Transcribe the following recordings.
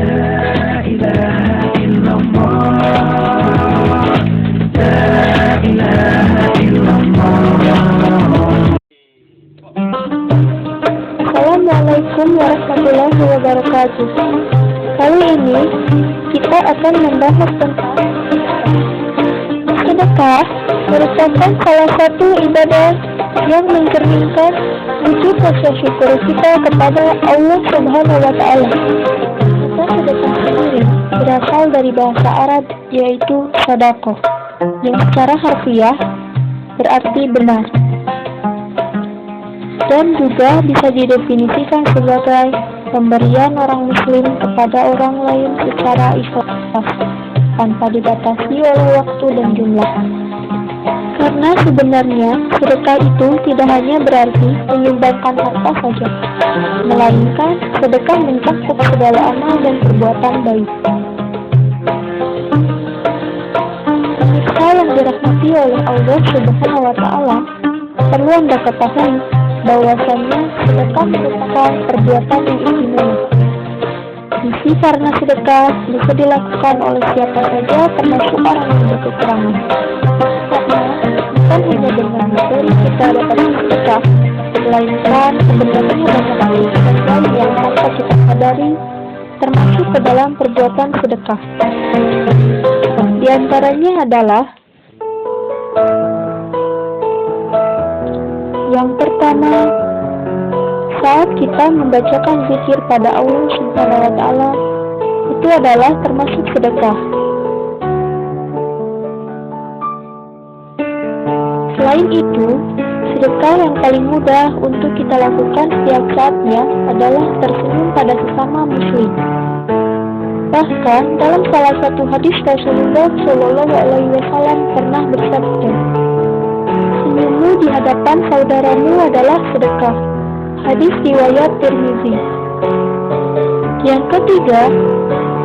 لا إله إلا الله لا إله إلا الله. Assalamualaikum warahmatullahi wabarakatuh. Kali ini kita akan membahas tentang sedekah merupakan salah satu ibadah yang mencerminkan wujud rasa syukur kita kepada Allah Subhanahu wa Ta'ala. Kata sedekah sendiri berasal dari bahasa Arab, yaitu shadaqah, yang secara harfiah berarti benar, dan juga bisa didefinisikan sebagai pemberian orang muslim kepada orang lain secara ikhlas tanpa dibatasi oleh waktu dan jumlah. Karena sebenarnya sedekah itu tidak hanya berarti menyumbangkan harta saja, melainkan sedekah mencakup segala amal dan perbuatan baik. Pemirsa yang dirahmati oleh Allah Subhanahu wa Ta'ala, perlu Anda ketahui bahwasannya sedekah merupakan perbuatan yang istimewa. Isi karena sedekah bisa dilakukan oleh siapa saja, termasuk orang yang berkekurangan. Karena bukan hanya dengan materi kita dapat sedekah, melainkan sebenarnya banyak keuntungan lain yang tanpa kita sadari termasuk ke dalam perbuatan sedekah. Di antaranya adalah yang pertama, saat kita membacakan zikir pada Allah Subhanahu wa Ta'ala, itu adalah termasuk sedekah. Selain itu, sedekah yang paling mudah untuk kita lakukan setiap saatnya adalah tersenyum pada sesama muslim. Bahkan dalam salah satu hadis Rasulullah Shallallahu Alaihi Wasallam pernah bersabda, "Senyummu di hadapan saudaramu adalah sedekah." Hadis riwayat Tirmizi. Yang ketiga,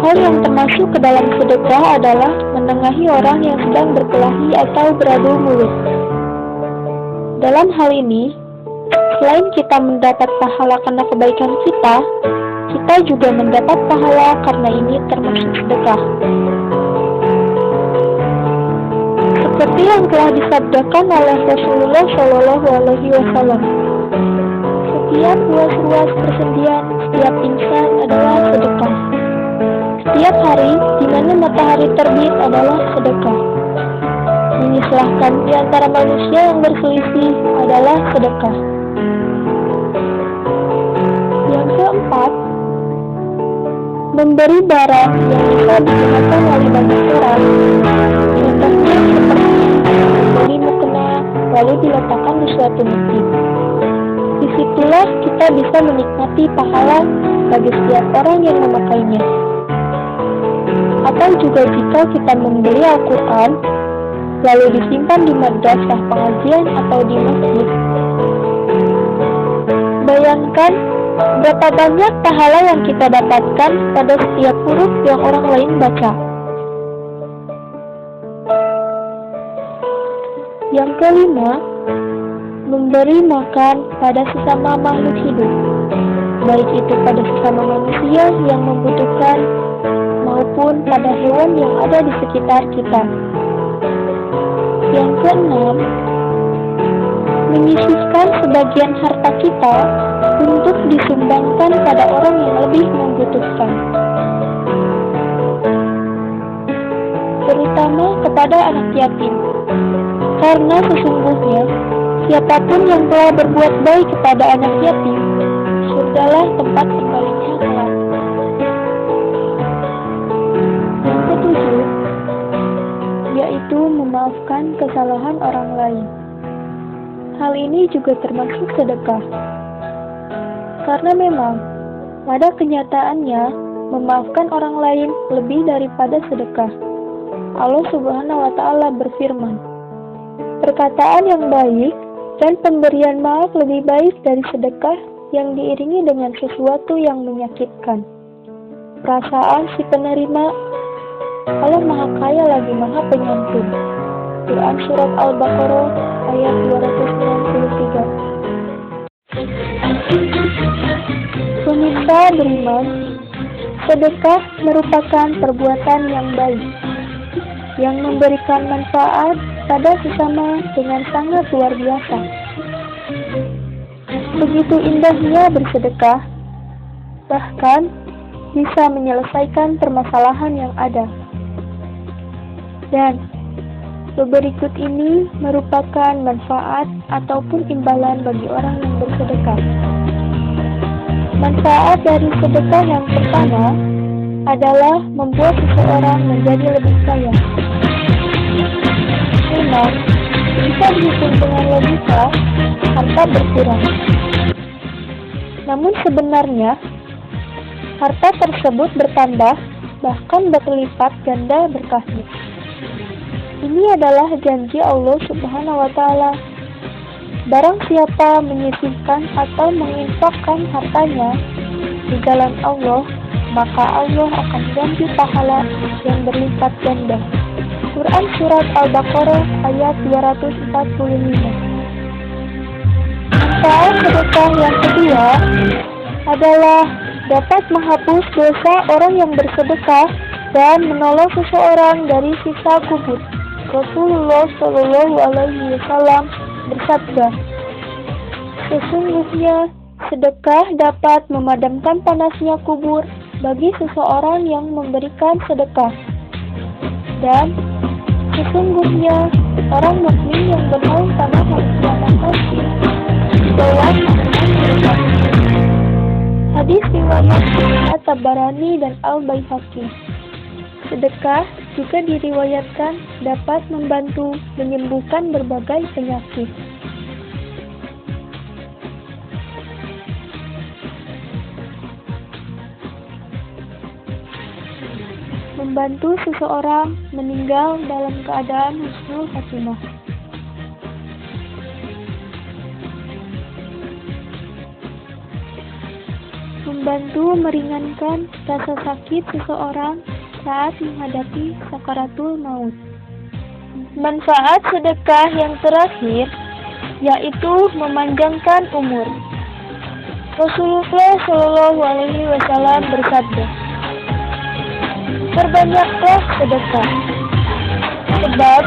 hal yang termasuk ke dalam sedekah adalah menengahi orang yang sedang berkelahi atau beradu mulut. Dalam hal ini, selain kita mendapat pahala karena kebaikan kita juga mendapat pahala karena ini termasuk sedekah. Seperti yang telah disabdakan oleh Rasulullah Shallallahu Alaihi Wasallam, setiap ruas-ruas persendian setiap insan adalah sedekah. Setiap hari di mana matahari terbit adalah sedekah. Mengislahkan di antara manusia yang berselisih adalah sedekah. Yang keempat, memberi barang yang bisa digunakan oleh banyak orang. Contohnya seperti membeli mukena lalu diletakkan di suatu masjid. Disitulah kita bisa menikmati pahala bagi setiap orang yang memakainya. Atau juga jika kita membeli Al-Quran lalu disimpan di madrasah pengajian atau di masjid. Bayangkan berapa banyak pahala yang kita dapatkan pada setiap huruf yang orang lain baca. Yang kelima, memberi makan pada sesama makhluk hidup, baik itu pada sesama manusia yang membutuhkan maupun pada hewan yang ada di sekitar kita. Yang keenam, menyisihkan sebagian harta kita untuk disumbangkan pada orang yang lebih membutuhkan, terutama kepada anak yatim. Karena sesungguhnya siapapun yang telah berbuat baik kepada anak yatim, surgalah tempat kembalinya kelak. Yang ketujuh, yaitu memaafkan kesalahan orang lain. Hal ini juga termasuk sedekah. Karena memang pada kenyataannya memaafkan orang lain lebih daripada sedekah. Allah Subhanahu wa Ta'ala berfirman, "Perkataan yang baik dan pemberian maaf lebih baik dari sedekah yang diiringi dengan sesuatu yang menyakitkan." Perasaan si penerima, Allah Maha Kaya lagi Maha Penyantun. Quran Surat Al-Baqarah ayat 293. Pemirsa beriman, Sedekah merupakan perbuatan yang baik, yang memberikan manfaat pada sesama dengan sangat luar biasa. Begitu indahnya bersedekah, bahkan bisa menyelesaikan permasalahan yang ada. Dan berikut ini merupakan manfaat ataupun imbalan bagi orang yang bersedekah. Manfaat dari sedekah yang pertama adalah membuat seseorang menjadi lebih kaya. Memang, jika dihitung dengan logika, harta berkurang. Namun sebenarnya, harta tersebut bertambah, bahkan berlipat ganda berkahnya. Ini adalah janji Allah Subhanahu wa Ta'ala. Barang siapa menyisihkan atau menginfakkan hartanya di jalan Allah, maka Allah akan ganti pahala yang berlipat ganda. Quran Surat Al-Baqarah ayat 245. Manfaat sedekah yang kedua adalah dapat menghapus dosa orang yang bersedekah dan menolong seseorang dari siksa kubur. Rasulullah Shallallahu Alaihi Wasallam bersabda, sesungguhnya sedekah dapat memadamkan panasnya kubur bagi seseorang yang memberikan sedekah. Dan sesungguhnya orang mukmin yang bermain tanah harus mendapatkan dalam hadis riwayat At-Tabarani dan Al-Baihaqi. Sedekah juga diriwayatkan dapat membantu menyembuhkan berbagai penyakit. Membantu seseorang meninggal dalam keadaan husnul khatimah. Membantu meringankan rasa sakit seseorang saat menghadapi sakaratul maut. Manfaat sedekah yang terakhir yaitu memanjangkan umur. Rasulullah Shallallahu Alaihi Wasallam bersabda, perbanyaklah sedekah, sebab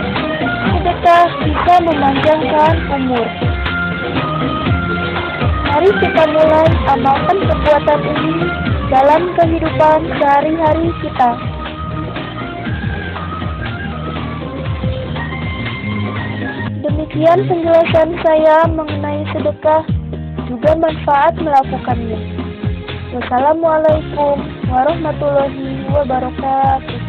sedekah bisa memanjangkan umur. Mari kita mulai amalkan perbuatan ini dalam kehidupan sehari-hari kita. Demikian penjelasan saya mengenai sedekah, juga manfaat melakukannya. Wassalamualaikum warahmatullahi wabarakatuh.